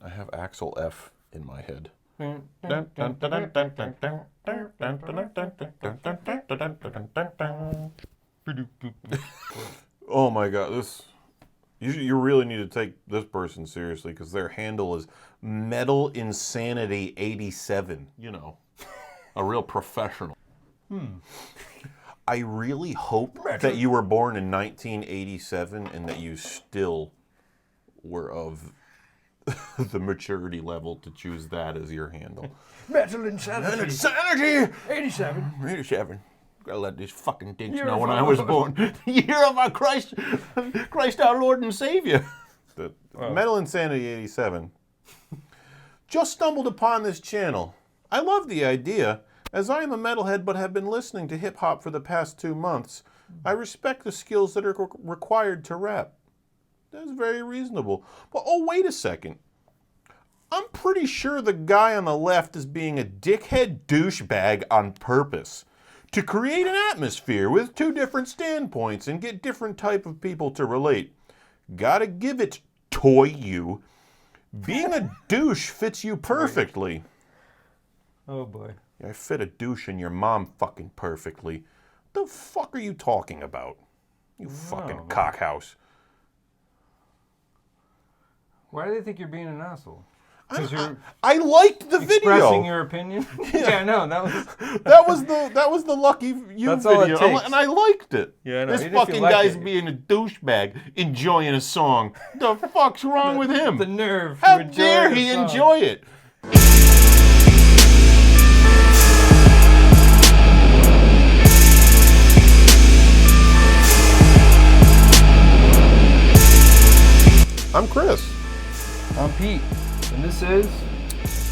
I have Axel F in my head. Oh my god, you really need to take this person seriously because their handle is Metal Insanity 87. You know, a real professional. I really hope that you were born in 1987 and that you still were of the maturity level to choose that as your handle. Metal Insanity. Insanity! 87. 87. Gotta let these fucking dinks know when I was born. Year of our Christ our Lord and Savior. Metal Insanity 87. Just stumbled upon this channel. I love the idea. As I am a metalhead but have been listening to hip-hop for the past 2 months, I respect the skills that are required to rap. That's very reasonable. But oh, wait a second. I'm pretty sure the guy on the left is being a dickhead douchebag on purpose to create an atmosphere with 2 different standpoints and get different type of people to relate. Gotta give it, toy you. Being a douche fits you perfectly. Oh boy. I fit a douche in your mom fucking perfectly. The fuck are you talking about? You fucking cockhouse. Why do they think you're being an asshole? I liked the video. Expressing your opinion? Yeah, no, that was the lucky you That's all it video. takes. And I liked it. Yeah, I know. This fucking guy's being a douchebag enjoying a song. The fuck's wrong with him? The nerve. How dare he enjoy it? I'm Chris. I'm Pete, and this is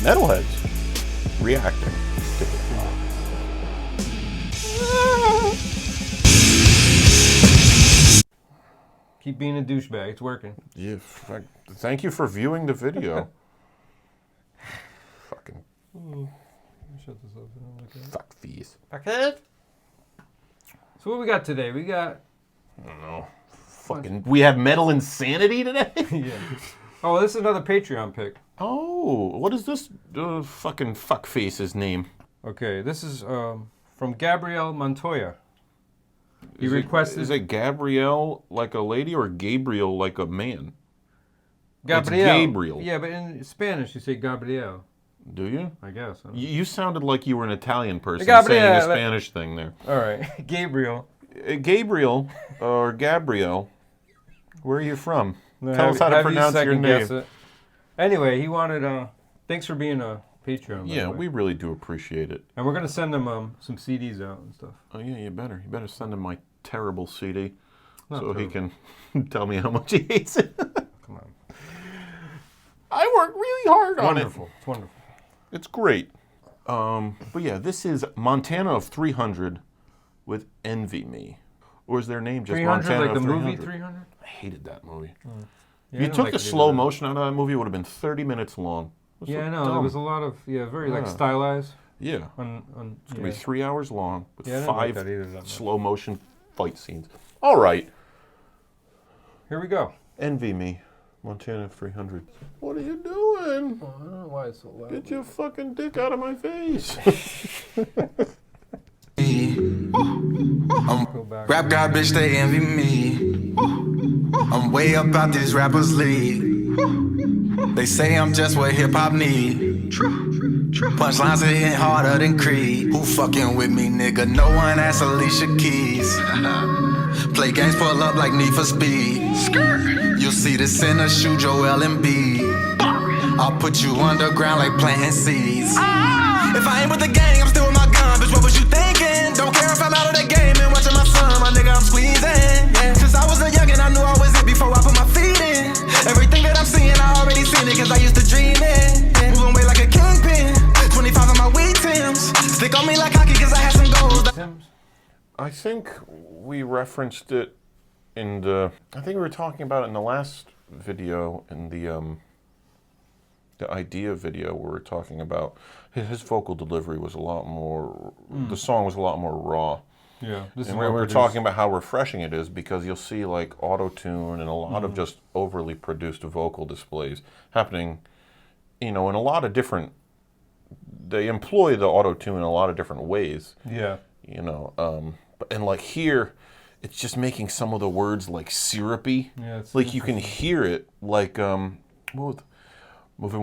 Metalheads reacting to Keep being a douchebag. It's working. Yeah, thank you for viewing the video. Fucking. Shut this up. Fuck these. Okay. So what we got today? We got. I don't know. Fucking. We have Metal Insanity today? Yeah. Oh, this is another Patreon pick. Oh, what is this fucking fuckface's name? Okay, this is from Gabriel Montoya. He requested. Is it Gabrielle like a lady or Gabriel like a man? Gabriel. It's Gabriel. Yeah, but in Spanish you say Gabriel. Do you? I guess. You sounded like you were an Italian person Gabriel, saying a Spanish thing there. All right, Gabriel. Gabriel or Gabrielle, where are you from? Tell us how to pronounce your name. Anyway, he wanted. Thanks for being a Patreon. Yeah, we really do appreciate it. And we're gonna send him some CDs out and stuff. Oh yeah, you better send him my terrible CD, so he can tell me how much he hates it. Come on. I worked really hard on it. Wonderful. It's wonderful. It's great. But yeah, this is Montana of 300 with Envy Me. Or is their name just 300, Montana like of the 300? movie 300? I hated that movie. Yeah, if you took the slow motion out of that movie, it would have been 30 minutes long. Yeah, I know. There was a lot of, very like stylized. Yeah. It's going to be 3 hours long with I didn't 5 like that either, that slow motion fight scenes. All right. Here we go. Envy Me, Montana of 300. What are you doing? Oh, I don't know why it's so loud. Get your fucking dick out of my face. Rap God, bitch, they envy me. I'm way up out these rappers' league. They say I'm just what hip-hop need. Punchlines are hitting harder than Creed. Who fucking with me, nigga? No one asked Alicia Keys. Play games, pull up like Need for Speed. You'll see this in a shoe, Joel Embiid. I'll put you underground like planting seeds. If I ain't with the gang, I'm still with my gun. Bitch, what was you thinking? Don't care if I'm out of the game and watching my son, my nigga, I'm squeezing. Yeah. Since I was a youngin', I knew I was it before I put my feet in. Everything that I'm seeing, I already seen it, cause I used to dream it. Yeah. Moving weight like a kingpin. 25 on my wheat Timbs. Stick on me like hockey, cause I had some goals. I think we referenced it in the. I think we were talking about it in the last video, in the idea video, where we were talking about his vocal delivery was a lot more. The song was a lot more raw. Yeah, and we were talking about how refreshing it is because you'll see like auto-tune and a lot of just overly produced vocal displays happening in a lot of different. They employ the auto-tune in a lot of different ways. Yeah. And like here, it's just making some of the words like syrupy. Yeah, it's like you can hear it like moving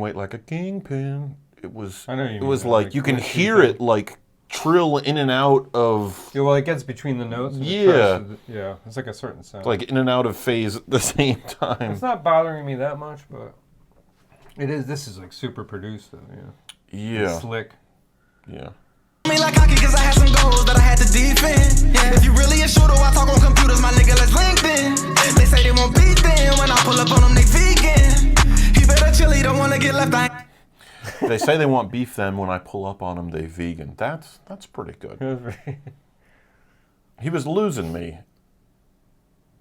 weight like a kingpin. It was. I know you it mean was that, like you can hear it like trill in and out of. Yeah, well, it gets between the notes. And yeah, it's like a certain sound. Like in and out of phase at the same time. It's not bothering me that much, but it is. This is like super produced, though. Yeah. Yeah. Slick. Yeah. Me like hockey cause I had some goals that I had to defend. Yeah. If you really a shooter, I talk on computers, my nigga, let's LinkedIn. They say they won't beat them. When I pull up on them, they vegan. He better chill, he don't wanna get left. They say they want beef then when I pull up on them, they vegan. That's pretty good. He was losing me.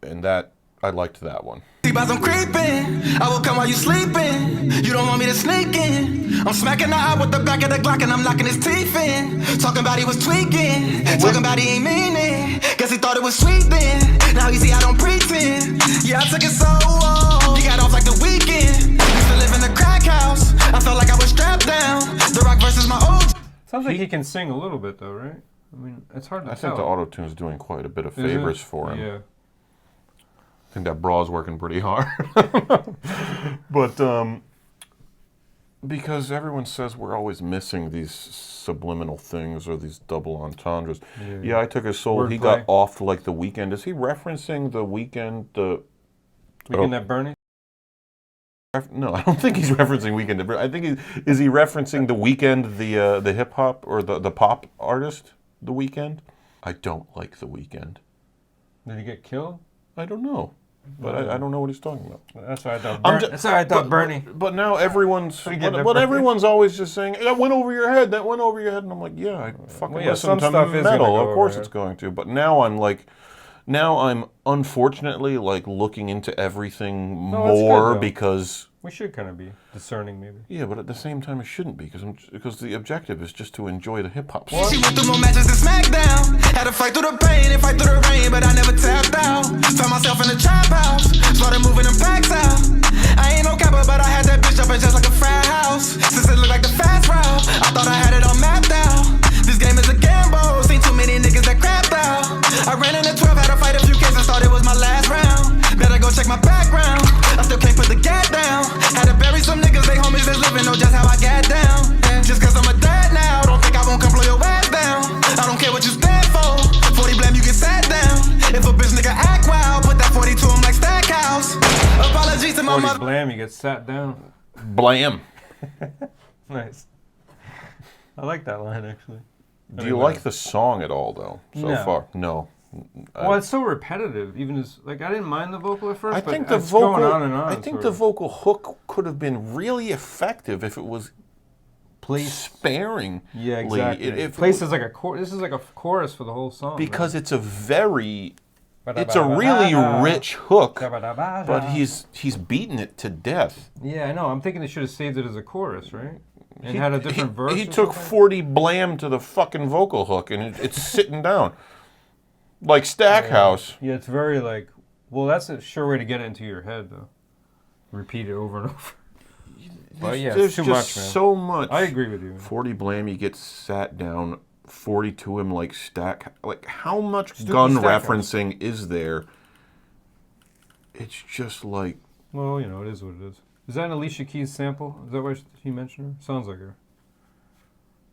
And that, I liked that one. T-bots, I'm creeping. I will come while you sleeping. You don't want me to sneak in. I'm smacking the eye with the back of the Glock and I'm knocking his teeth in. Talking about he was tweaking. Talking about he ain't mean it. Guess he thought it was sweet then. Now he see I don't pretend. Yeah, I took it so long. He got off like the weekend. Used to live in the crack house. I felt like I was strapped down. The Rock versus my old. Sounds like he can sing a little bit, though, right? I mean, it's hard to tell. I think the auto-tune's doing quite a bit of favors for him. Yeah. I think that bra's working pretty hard. But because everyone says we're always missing these subliminal things or these double entendres. Yeah, I took his soul. Wordplay. He got off to like The Weeknd. Is he referencing The Weeknd? Weekend at Bernie? No, I don't think he's referencing Weeknd. I think is he referencing The Weeknd, the hip hop or the pop artist, The Weeknd? I don't like The Weeknd. Did he get killed? I don't know, but I don't know what he's talking about. That's why I thought. That's why I thought Bernie. But now everyone's everyone's always just saying that went over your head. That went over your head, and I'm like, yeah, I fucking listen to metal. Of course it's going to. But now I'm unfortunately like looking into everything more because we should kind of be discerning, maybe. Yeah, but at the same time, it shouldn't be because the objective is just to enjoy the hip hop. She went through more matches than SmackDown. Had to fight through the pain and fight through the rain, but I never tapped out. Found myself in the trap house, started moving them packs out. I ain't no capper, but I had that bitch up just like a frat house. Since it looked like the fast route, I thought I had it all mapped out. This game is a gamble, seen too many niggas that crapped out. I ran in the 12, had to fight a few cases, thought it was my last round. Better go check my background, I still can't put the gap down. Had to bury some niggas, they homies that's living, know just how I got down. Just cause I'm a dad now, don't think I won't come blow your ass down. I don't care what you stand for, 40 blam, you get sat down. If a bitch nigga act wild, put that 40 to him like Stackhouse. Apologies to my mother. Blam, you get sat down. Blam. Nice. I like that line, actually. Do you like the song at all, though, so far? No. Well, it's so repetitive. Even as I didn't mind the vocal at first. I think but the vocal. Going on and on, I think the vocal hook could have been really effective if it was sparing. Yeah, exactly. Placed as like a chorus. This is like a chorus for the whole song. Because it's a really rich hook, but he's beaten it to death. Yeah, I know. I'm thinking they should have saved it as a chorus, right? And had a different verse. He took 40 blam to the fucking vocal hook, and it's sitting down. Like Stackhouse. Yeah, it's very like, well, that's a sure way to get it into your head, though. Repeat it over and over. But yeah, there's too just much, man. so much. I agree with you. 40 blam, you get sat down. 40 to him like Stack. Like, how much gun referencing is there? It's just like... Well, it is what it is. Is that an Alicia Keys sample? Is that what he mentioned her? Sounds like her.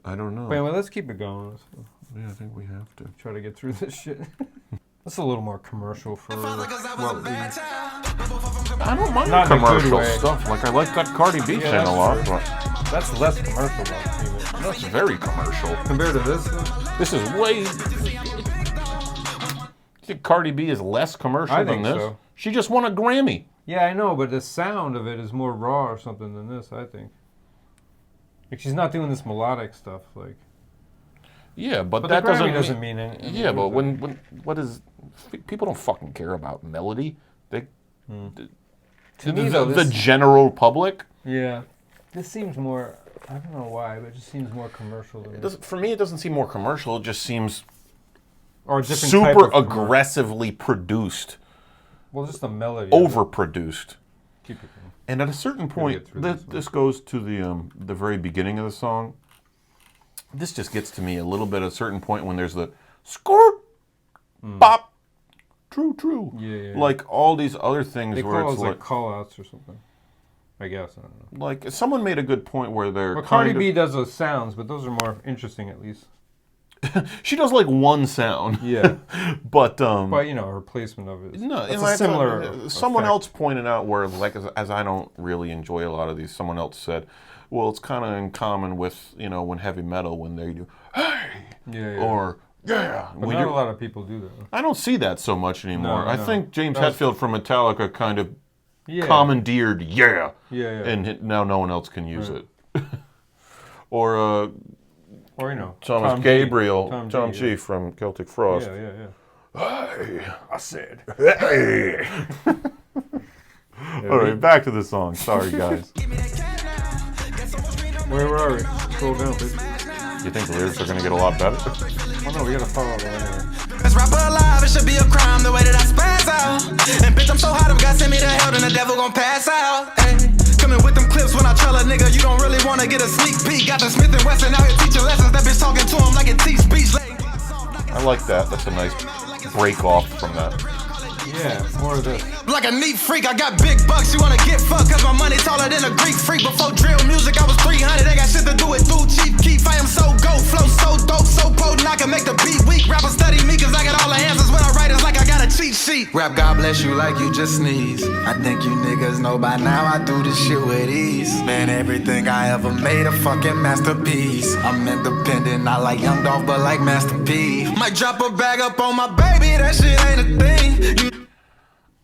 I don't know. But anyway, let's keep it going. Yeah, I think we have to. Try to get through this shit. That's a little more commercial for what we... I don't mind commercial stuff. Like, I like that Cardi B thing a lot. But that's less commercial, though. That's very commercial. Compared to this? This is way... You think Cardi B is less commercial than this? So. She just won a Grammy. Yeah, I know, but the sound of it is more raw or something than this, I think. Like, she's not doing this melodic stuff, like... Yeah, but that doesn't mean anything. Yeah, but when what is... People don't fucking care about melody. They... The general public... Yeah. This seems more... I don't know why, but it just seems more commercial to me. For me, it doesn't seem more commercial. It just seems or a different super aggressively produced. Well, just the melody. Overproduced. Keep it going. And at a certain point, this goes to the very beginning of the song. This just gets to me a little bit at a certain point when there's the squirt, bop, true. Yeah. Like all these other things They where call it's it like call-outs or something. I guess, I don't know. like someone made a good point where they're Well, Cardi B does those sounds, but those are more interesting at least. She does like one sound. Yeah. But you know, her placement of it. no, It's a similar. Someone effect. else pointed out where, like, as I don't really enjoy a lot of these. Someone else said, "Well, it's kind of in common with when heavy metal when they do hey or yeah." But not a lot of people do that. I don't see that so much anymore. No. I think James Hetfield from Metallica kind of Yeah. commandeered yeah, and now no one else can use it. Or Thomas Tom Gabriel, Tom G from Celtic Frost. Yeah. Hey, I said. hey. All right, back to the song. Sorry, guys. Where are we? Scroll down, please. You think the lyrics are going to get a lot better? Oh no, we gotta follow the anyway. This rapper alive, it should be a crime the way that I spaz out. And bitch, I'm so hot, if God send me to hell, then the devil gon' pass out. Ay, coming with them clips when I tell a nigga, you don't really wanna get a sneak peek. Got the Smith & Wesson out here teaching lessons, that bitch talking to him like it teach speech. I like that. That's a nice break off from that. Yeah, more of this. Like a neat freak, I got big bucks, you wanna get fucked, cause my money taller than a Greek freak. Before drill music, I was 300, ain't got shit to do with dude cheap keep. I am so go, flow so dope, so potent, I can make the beat weak. Rappers study me, cause I got all the answers when I write, it's like I got a cheat sheet. Rap God bless you like you just sneeze. I think you niggas know by now I do this shit with ease. Man, everything I ever made a fucking masterpiece. I'm independent, not like Young Dolph, but like Master P. Might drop a bag up on my baby, that shit ain't a thing.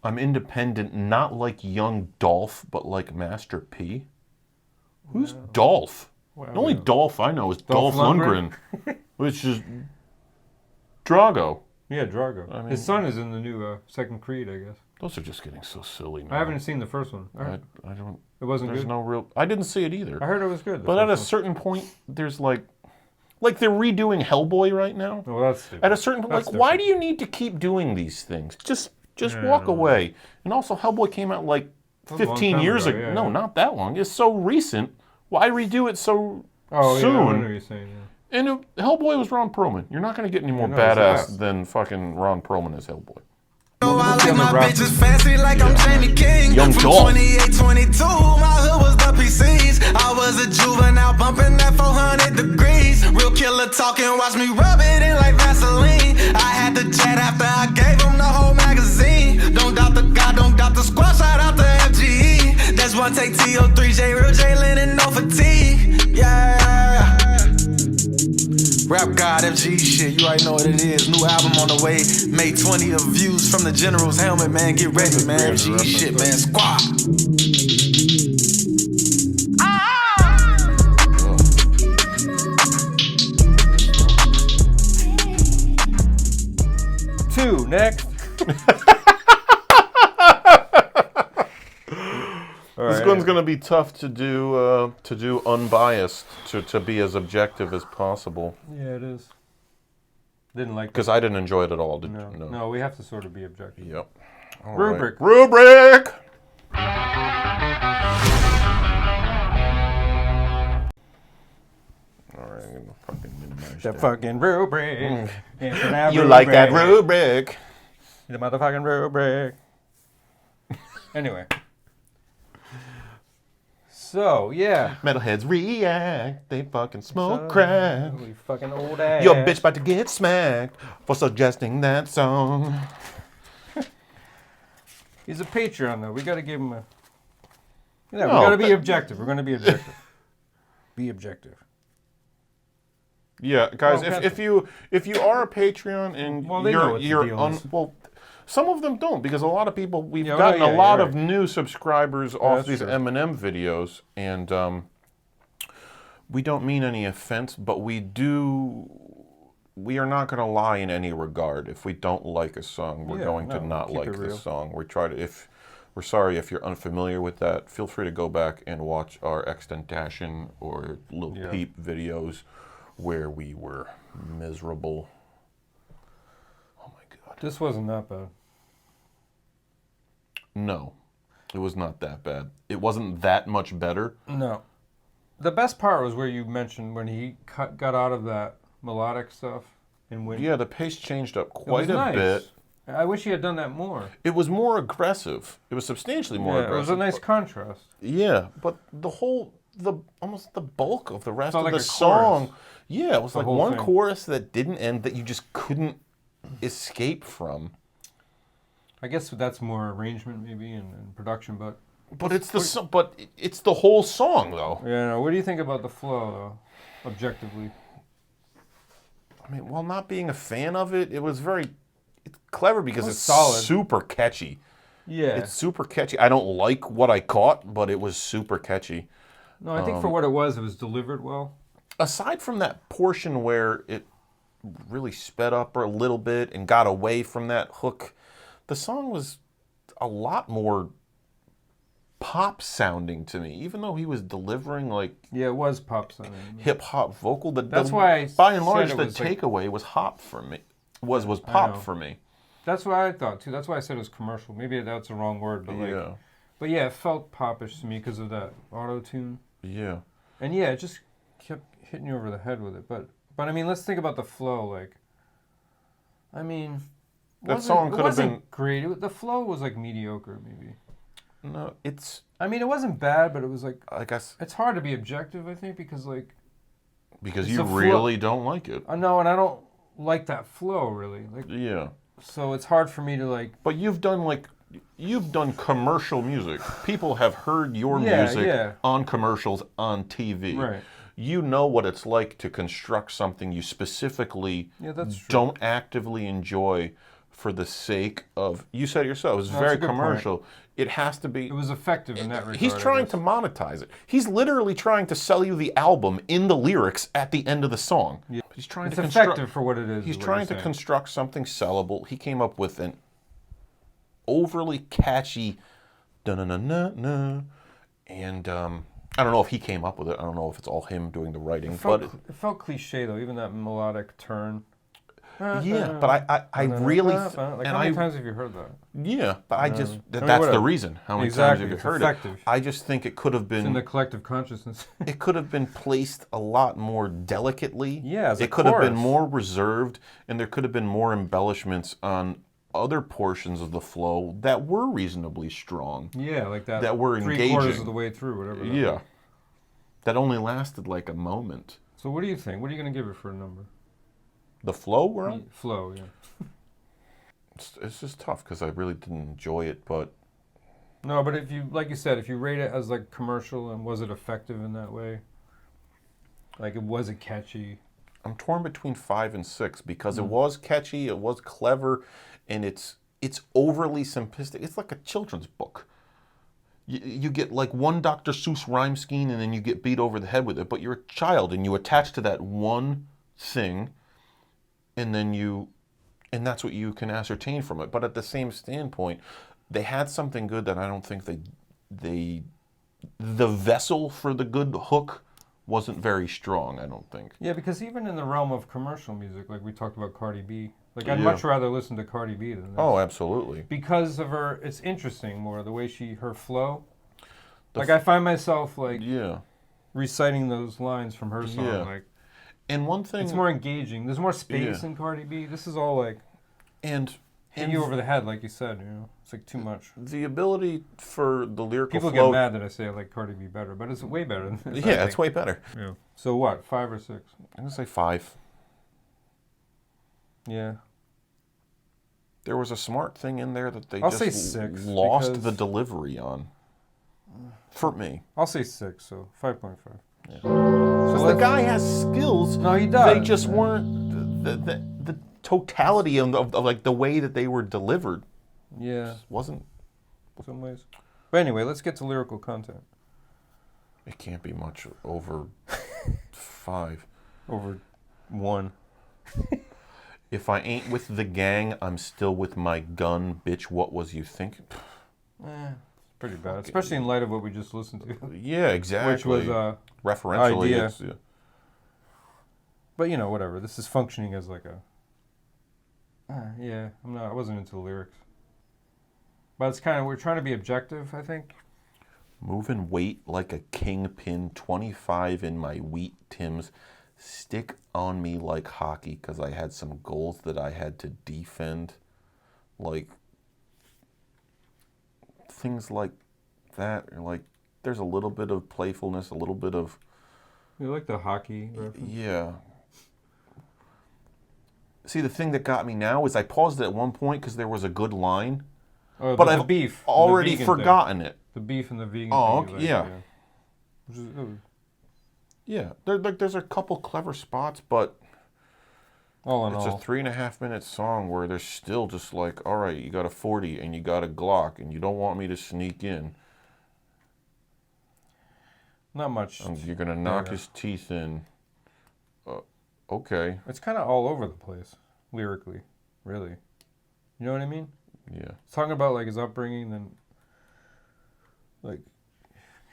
I'm independent, not like Young Dolph, but like Master P. Who's Dolph? Well, the only Dolph I know is Dolph Dolph Lundgren, which is Drago. Yeah, Drago. I mean, his son is in the new Second Creed, I guess. Those are just getting so silly now. I haven't seen the first one. I don't. It wasn't There's good. no real. I didn't see it either. I heard it was good. But at a certain point, there's like they're redoing Hellboy right now. Well, that's stupid. At a certain point, like, why do you need to keep doing these things? Just walk away. And also, Hellboy came out like 15 years ago. Yeah, no, not that long. It's so recent. Why redo it so soon? Yeah, I know what you're saying. Yeah. And Hellboy was Ron Perlman. You're not going to get any more badass than fucking Ron Perlman as Hellboy. I like my bitches fancy like I'm Jamie King. Young From Dolph. 28, 22, my hood was the PCs. I was a juvenile bumping that 400 degrees. Real killer talking, watch me rub it in like Vaseline. I had to chat after I gave him the whole magazine. Don't doubt the God, don't doubt the squad, shout out to FGE. That's one take TO3, J Real J Lennon, no fatigue. Yeah. Rap God, FG shit, you already know what it is. New album on the way. May 20 of views from the General's helmet, man. Get ready, man. FG shit, man. Squad. Two, next. This one's going to be tough to do unbiased, to be as objective as possible. Yeah, it is. Didn't like Because I didn't enjoy it at all. No, we have to sort of be objective. Yep. All Rubric. Right. Rubric! All right, I'm going to fucking minimize The that. fucking rubric. You like that rubric? The motherfucking rubric. Anyway. So, yeah. Metalheads react. They fucking smoke crack. We fucking old ass. Your bitch about to get smacked for suggesting that song. He's a Patreon, though. We gotta give him a... Yeah, we gotta be objective. We're gonna be objective. Be objective. Yeah, guys, if you are a Patreon and they know what the you're deal is. well, some of them don't, because a lot of people we've Yeah, gotten a lot you're of right. new subscribers off that's these true. Eminem videos, and we don't mean any offense, but we are not going to lie in any regard. If we don't like a song, we're going to not keep like it the real. song. We're sorry if you're unfamiliar with that. Feel free to go back and watch our Extentation or Lil Peep videos where we were miserable. Oh my God. This wasn't that bad. No. It was not that bad. It wasn't that much better. No. The best part was where you mentioned when he got out of that melodic stuff and went. Yeah, the pace changed up quite a nice. bit. I wish he had done that more. It was more aggressive. It was substantially more aggressive. It was a nice contrast. Yeah, but almost the bulk of the rest of like the a song, chorus. yeah, it was like whole one thing. chorus that didn't end that you just couldn't escape from. I guess that's more arrangement maybe and production, but it's the whole song though. yeah. No, what do you think about the flow, though, objectively? I mean, while not being a fan of it, it was it's clever because it's solid. super catchy. Yeah. It's super catchy. I don't like what I caught, but it was super catchy. No, I think for what it was delivered well. Aside from that portion where it really sped up a little bit and got away from that hook, the song was a lot more pop sounding to me, even though he was delivering like It was pop sounding. hip hop vocal. That's why by and large said the it was like- takeaway was hop for me. Was pop for me. That's what I thought too. That's why I said it was commercial. Maybe that's the wrong word, but it felt popish to me because of that auto tune. Yeah. And it just kept hitting you over the head with it. But I mean, let's think about the flow. Like, I mean, That song could have been great. The flow was like mediocre, maybe. No, it's. I mean, it wasn't bad, but it was like. I guess it's hard to be objective, I think, because you really don't like it. I know, and I don't like that flow really. Like, yeah. So it's hard for me to like. But you've done commercial music. People have heard your music on commercials on TV. Right. You know what it's like to construct something you specifically don't actively enjoy for the sake of. You said it yourself. It was very commercial. Point. It has to be. It was effective in that regard. He's trying to monetize it. He's literally trying to sell you the album in the lyrics at the end of the song. Yeah. He's trying it's to effective for what it is. He's trying to construct something sellable. He came up with an overly catchy da-na-na-na-na, and I don't know if he came up with it. I don't know if it's all him doing the writing. It felt cliche though, even that melodic turn. Yeah, but I really... Like, how many times have you heard that? Yeah, but I just... That's the reason. How many times have you heard effective. it? I just think it could have been... It's in the collective consciousness. It could have been placed a lot more delicately. Yeah, it could have been more reserved, and there could have been more embellishments on other portions of the flow that were reasonably strong. Yeah, like that. That were engaging. 3/4 of the way through, whatever. Yeah. That only lasted like a moment. So what do you think? What are you going to give it for a number? The flow we're on? Flow, yeah. It's just tough because I really didn't enjoy it, but... No, but if you, like you said, if you rate it as like commercial and was it effective in that way? Like was it catchy? I'm torn between 5 and 6 because it was catchy, it was clever, and it's overly simplistic. It's like a children's book. You get like one Dr. Seuss rhyme scheme and then you get beat over the head with it, but you're a child and you attach to that one thing, and that's what you can ascertain from it. But at the same standpoint, they had something good that I don't think the vessel for the good hook wasn't very strong, I don't think. Yeah, because even in the realm of commercial music, like we talked about Cardi B, like I'd much rather listen to Cardi B than this. Oh, absolutely. Because of it's interesting more, the way her flow. I find myself like reciting those lines from her song. Yeah. Like, and one thing... It's more engaging. There's more space in Cardi B. This is all like... And you over the head, like you said, you know. It's like too much. The ability for the lyrical flow... People get mad that I say I like Cardi B better, but it's way better than this. Yeah, it's way better. Yeah. So what, 5 or 6? I'm going to say 5. Yeah. There was a smart thing in there that they I'll say 6, lost the delivery on. For me. I'll say 6, so 5.5. Yeah. Because the guy has skills. No, he does. They just weren't the totality of like the way that they were delivered. Yeah. Wasn't. In some ways. But anyway, let's get to lyrical content. It can't be much over 5. Over 1. If I ain't with the gang, I'm still with my gun, bitch. What was you thinking? Pretty bad, especially in light of what we just listened to. Yeah, exactly. Which was referentially. Idea. But you know, whatever. This is functioning as like a. I wasn't into the lyrics. But it's kind of, we're trying to be objective, I think. Moving weight like a kingpin, 25 in my wheat Tims. Stick on me like hockey because I had some goals that I had to defend. Like, things like that. Like, there's a little bit of playfulness, a little bit of... You like the hockey reference? Yeah. See, the thing that got me now is I paused it at one point because there was a good line. Oh, but the I've beef, already forgotten it. The beef and the vegan Oh, thing. okay, yeah. Yeah, there's a couple clever spots, but all in it's all, a 3.5 minute song where there's still just like, all right, you got a 40 and you got a Glock and you don't want me to sneak in. not much. And you're gonna knock his teeth in. Okay. It's kind of all over the place, lyrically, really. You know what I mean? Yeah. It's talking about like his upbringing, then like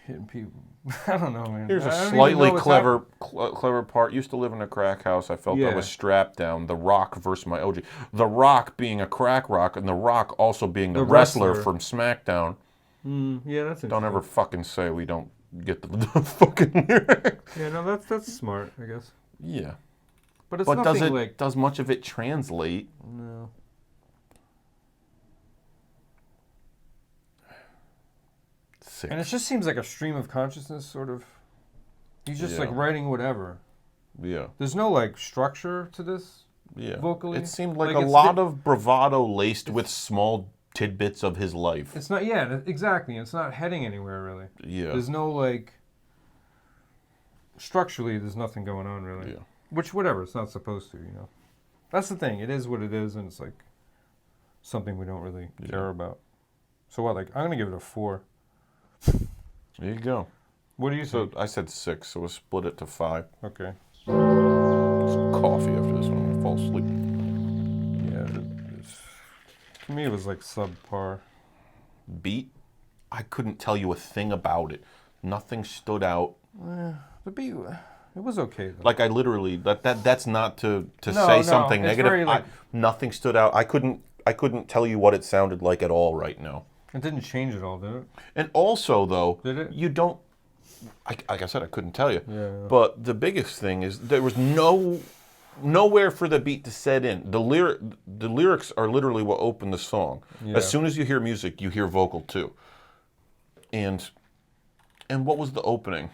hitting people. I don't know, man. Here's I a don't even slightly know what's clever part. Used to live in a crack house. I felt I was strapped down. The Rock versus my OG. The Rock being a crack rock, and The Rock also being the wrestler from SmackDown. Yeah, that's interesting. Don't ever fucking say we don't get the fucking lyrics. Yeah, no, that's smart, I guess. Yeah. But it's But nothing does much of it translate? No. 6. And it just seems like a stream of consciousness, sort of. He's just like writing whatever. Yeah. There's no like structure to this. Yeah. Vocally. It seemed like a it's lot of bravado laced with small tidbits of his life. It's not. Yeah, exactly. It's not heading anywhere really. Yeah. There's no like. Structurally, there's nothing going on really. Yeah. Which, whatever, it's not supposed to, you know. That's the thing. It is what it is, and it's like something we don't really care about. So what? Like, I'm gonna give it a 4. There you go. What do you So think? I said 6, so we'll split it to 5. Okay. Some coffee after this one. I'm gonna fall asleep. Yeah. To me, it was like subpar. Beat? I couldn't tell you a thing about it. Nothing stood out. The beat, it was okay though. Like I literally that's not to No, say no, something it's negative. very, like- Nothing stood out. I couldn't tell you what it sounded like at all right now. It didn't change at all, did it? And also though, Did it? you don't. Like I said, I couldn't tell you. Yeah. But the biggest thing is there was nowhere for the beat to set in. The lyrics are literally what open the song. Yeah. As soon as you hear music, you hear vocal too. And what was the opening?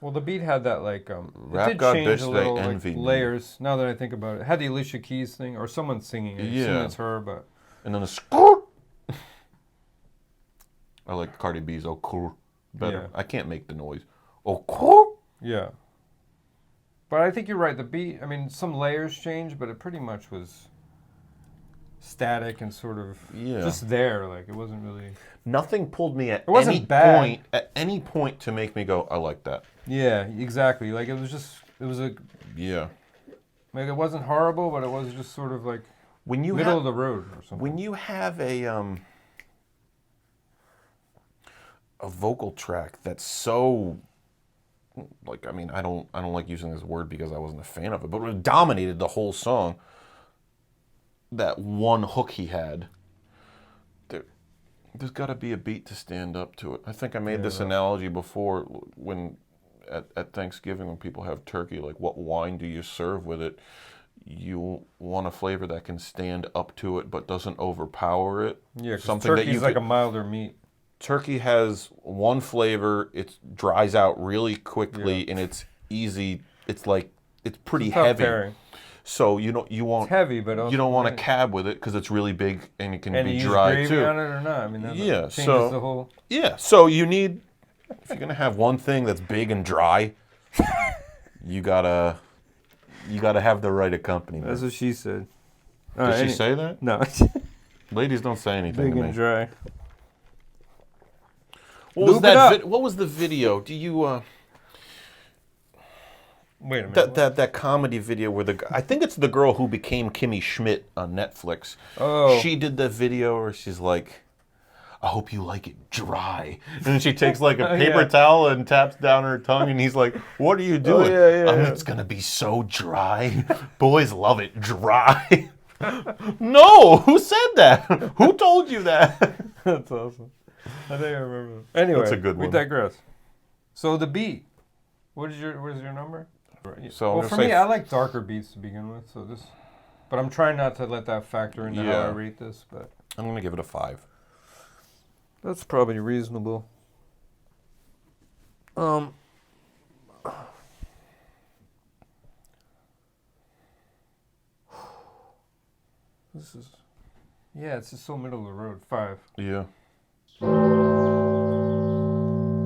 Well, the beat had that like Rap it did God change bitch, a they little like, envy me. layers. Now that I think about it, it had the Alicia Keys thing or someone singing it. Yeah. Assuming it's her, but And then a scoot. I like Cardi B's "Oh cool" better. Yeah. I can't make the noise. "Oh cool." yeah. But I think you're right. The beat, I mean, some layers changed, but it pretty much was static and sort of just there. Like it wasn't really. Nothing pulled me at wasn't any bad. point. At any point to make me go, "I like that." Yeah, exactly. Like it was a Yeah. like it wasn't horrible, but it was just sort of like When you middle have, of the road or something. when you have a vocal track that's so like, I mean, I don't like using this word because I wasn't a fan of it, but it dominated the whole song. That one hook he had, there's got to be a beat to stand up to it. I think I made this analogy before when at Thanksgiving when people have turkey, like what wine do you serve with it? You want a flavor that can stand up to it but doesn't overpower it. Yeah, because Something that turkey's like a milder meat. Turkey has one flavor. It dries out really quickly, and it's easy. It's like it's pretty It's a tough heavy. pairing. So you want It's heavy, but also you don't want a cab with it because it's really big and it can and be you dry use gravy too. on it or not? I mean, that changes so the whole. yeah, so you need if you're gonna have one thing that's big and dry, you gotta have the right accompaniment. That's what she said. Did she say that? No. Ladies don't say anything Big to me. and dry. What was Lube it that? up. What was the video? Do you? Wait a minute. That comedy video where I think it's the girl who became Kimmy Schmidt on Netflix. Oh. She did the video where she's like, "I hope you like it dry," and then she takes like a paper towel and taps down her tongue, and he's like, "What are you doing?" yeah. It's gonna be so dry. Boys love it dry. No, who said that? Who told you that? That's awesome. I think I remember that. Anyway, That's a good one. We digress. So the beat. What is your number? So well, for me, I like darker beats to begin with. So this, but I'm trying not to let that factor into how I rate this. But I'm gonna give it a 5. That's probably reasonable. This is, it's just so middle of the road. 5. Yeah.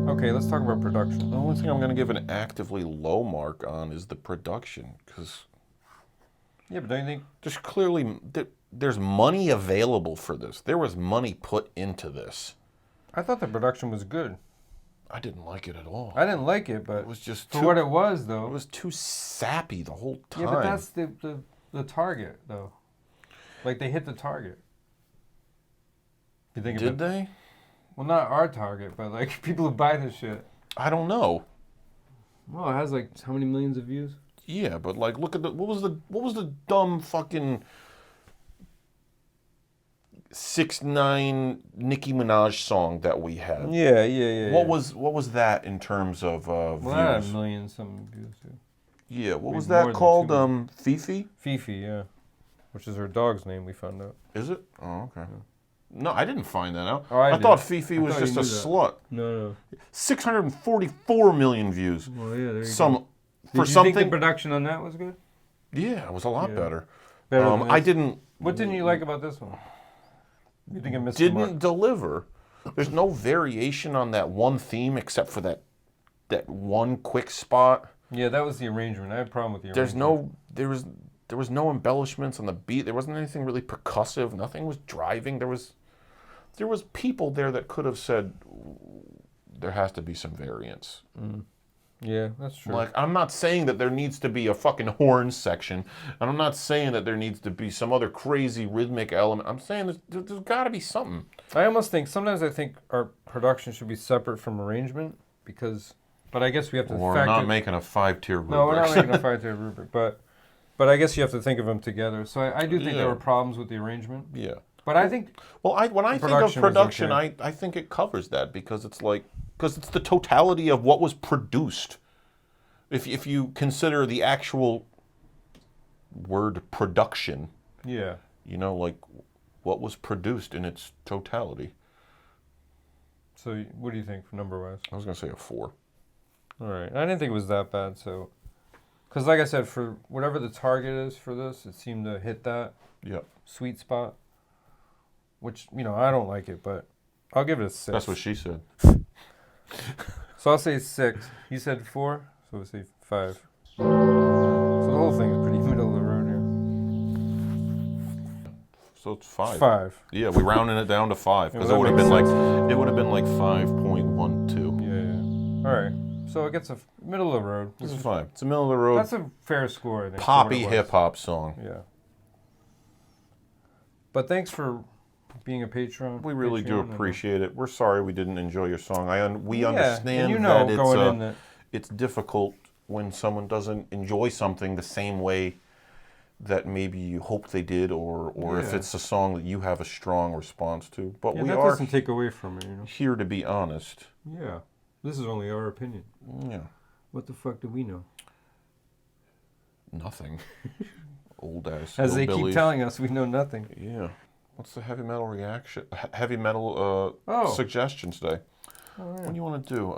Okay, let's talk about production. The only thing I'm gonna give an actively low mark on is the production, because Yeah, but don't you think there's clearly there's money available for this. There was money put into this. I thought the production was good. I didn't like it at all. I didn't like it, but It was just for what it was, though. It was too sappy the whole time. Yeah, but that's the target, though. Like, they hit the target. You think Did they? Well, not our target, but like people who buy this shit. I don't know. Well, it has like how many millions of views? Yeah, but like, look at what was the dumb fucking 6ix9ine Nicki Minaj song that we had? Yeah. What was that in terms of views? Well, that had millions some views too. Yeah, what was that called? Fifi? Fifi, yeah. Which is her dog's name, we found out. Is it? Oh, okay. Yeah. No, I didn't find that out. Oh, I thought Fifi was just a slut. No. 644 million views. Well, yeah, there you go. Did you think the production on that was good? Yeah, it was a lot better. Better than this? I didn't. What didn't you like about this one? You think it missed didn't the mark? deliver. There's no variation on that one theme except for that one quick spot. Yeah, that was the arrangement. I had a problem with the arrangement. There was no embellishments on the beat. There wasn't anything really percussive. Nothing was driving. There was people there that could have said there has to be some variance. Mm. Yeah, that's true. Like, I'm not saying that there needs to be a fucking horns section, and I'm not saying that there needs to be some other crazy rhythmic element. I'm saying there's got to be something. Sometimes I think our production should be separate from arrangement but I guess we have to. We're not making a 5-tier rubric. No, we're not making a 5-tier rubric, but I guess you have to think of them together. So I do think there were problems with the arrangement. Yeah. But I think. Well, when I think of production, I think it covers that because it's the totality of what was produced. If you consider the actual word production. Yeah. You know, like what was produced in its totality. So what do you think number-wise? I was going to say a 4. All right. I didn't think it was that bad, so. Because like I said, for whatever the target is for this, it seemed to hit that sweet spot. Which, I don't like it, but I'll give it a 6. That's what she said. So I'll say 6. You said 4, so we'll say 5. So the whole thing is pretty middle of the road here. So it's 5. 5. Yeah, we rounded it down to 5 because it would have been like 5.12. Yeah. All right. So it gets a middle of the road. This is fine. It's a middle of the road. That's a fair score, I think. Poppy hip hop song. Yeah. But thanks for being a patron. We really do appreciate it. We're sorry we didn't enjoy your song. We understand and that it's difficult when someone doesn't enjoy something the same way that maybe you hoped they did, or if it's a song that you have a strong response to. But we doesn't take away from it, here to be honest. Yeah. This is only our opinion. Yeah. What the fuck do we know? Nothing. Old ass. As they keep telling us, we know nothing. Yeah. What's the heavy metal reaction? Heavy metal suggestion today. Oh, yeah. What do you want to do?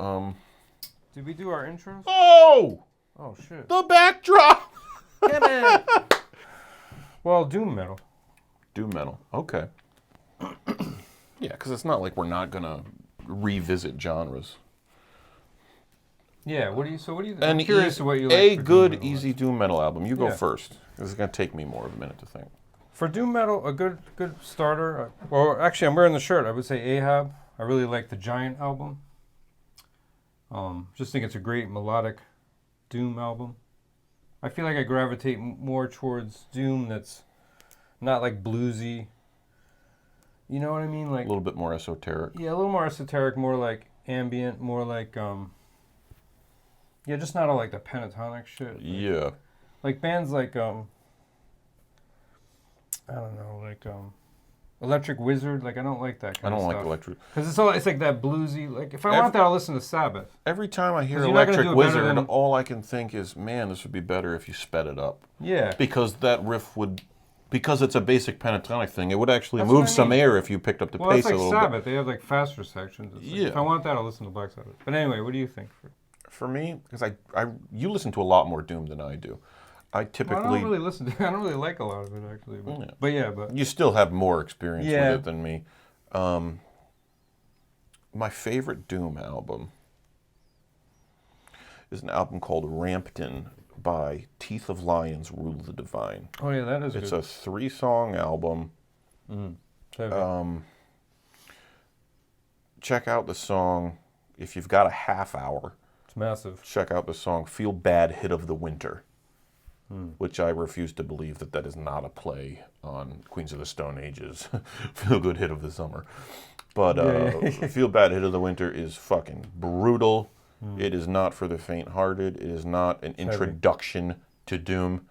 Did we do our intros? Oh! Oh shit. The backdrop. Come on. Well, doom metal. Doom metal. Okay. Yeah, because it's not like we're not gonna revisit genres. Yeah. What do you think? I'm curious what you like. A good, easy doom metal album. You go first. This is gonna take me more of a minute to think. For doom metal, a good starter. Well, actually, I'm wearing the shirt. I would say Ahab. I really like the Giant album. Just think it's a great melodic doom album. I feel like I gravitate more towards doom that's not like bluesy. You know what I mean? Like a little bit more esoteric. Yeah, a little more esoteric, more like ambient, more like just not all like the pentatonic shit. Yeah. Like bands like I don't know, like Electric Wizard. Like I don't like that kind of stuff. I don't like electric. Because it's like that bluesy. Like if I want that, I'll listen to Sabbath. Every time I hear you're not gonna Electric do it better Wizard, than- all I can think is, man, this would be better if you sped it up. Yeah. Because that riff would, because it's a basic pentatonic thing, it would actually That's move what I some mean. air if you picked up the Well, pace it's like a little Sabbath. bit. They have like faster sections. It's like, Yeah. If I want that, I'll listen to Black Sabbath. But anyway, what do you think? For me, because you listen to a lot more Doom than I do. I typically... Well, I don't really listen to I don't really like a lot of it, actually. But You still have more experience Yeah. with it than me. My favorite Doom album is an album called Rampton by Teeth of Lions, Rule the Divine. Oh, yeah, that is It's good. a 3-song album. Check out the song, if you've got a half hour, It's massive. check out the song Feel Bad Hit of the Winter, which I refuse to believe that is not a play on Queens of the Stone Age's Feel Good Hit of the Summer. But Feel Bad Hit of the Winter is fucking brutal. It is not for the faint-hearted. It is not an introduction to Doom.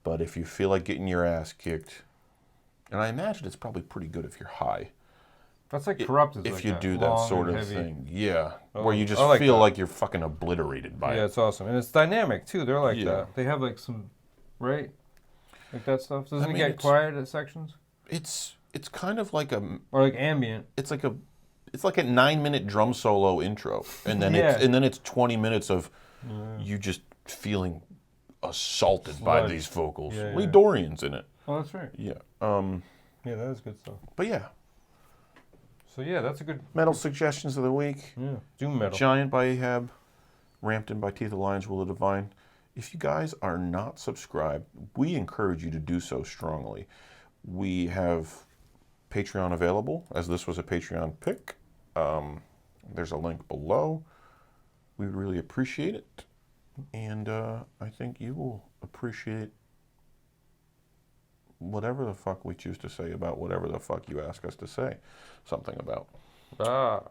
But if you feel like getting your ass kicked, and I imagine it's probably pretty good if you're high. That's like Corrupt is If like you that do that long sort and of heavy. thing. Yeah. Where you just I like feel that. like you're fucking obliterated by Yeah, it. it's awesome. And it's dynamic, too. They're like Yeah. that. They have like some, right? Like that stuff. Doesn't mean, it get it's- quiet at sections? It's kind of like Or like ambient. it's like a 9-minute drum solo intro, and then Yeah. it's 20 minutes of you just feeling assaulted by Sludge. these vocals. Yeah, Lee yeah. Dorian's in it. Oh, that's right. Yeah. Yeah, that is good stuff. But yeah, So yeah, that's a good metal suggestions of the week. doom metal. Giant by Ahab, Rampton by Teeth of Lions, Rule of Divine. If you guys are not subscribed, we encourage you to do so strongly. We have Patreon available, as this was a Patreon pick. There's a link below. We really appreciate it. And I think you will appreciate whatever the fuck we choose to say about whatever the fuck you ask us to say something about. Ah.